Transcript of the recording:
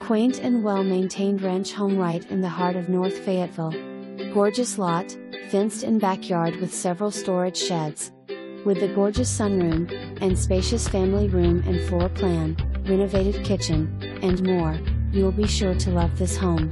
Quaint and well-maintained ranch home right in the heart of North Fayetteville. Gorgeous lot, fenced-in backyard with several storage sheds. With the gorgeous sunroom, and spacious family room and floor plan, renovated kitchen, and more, you will be sure to love this home.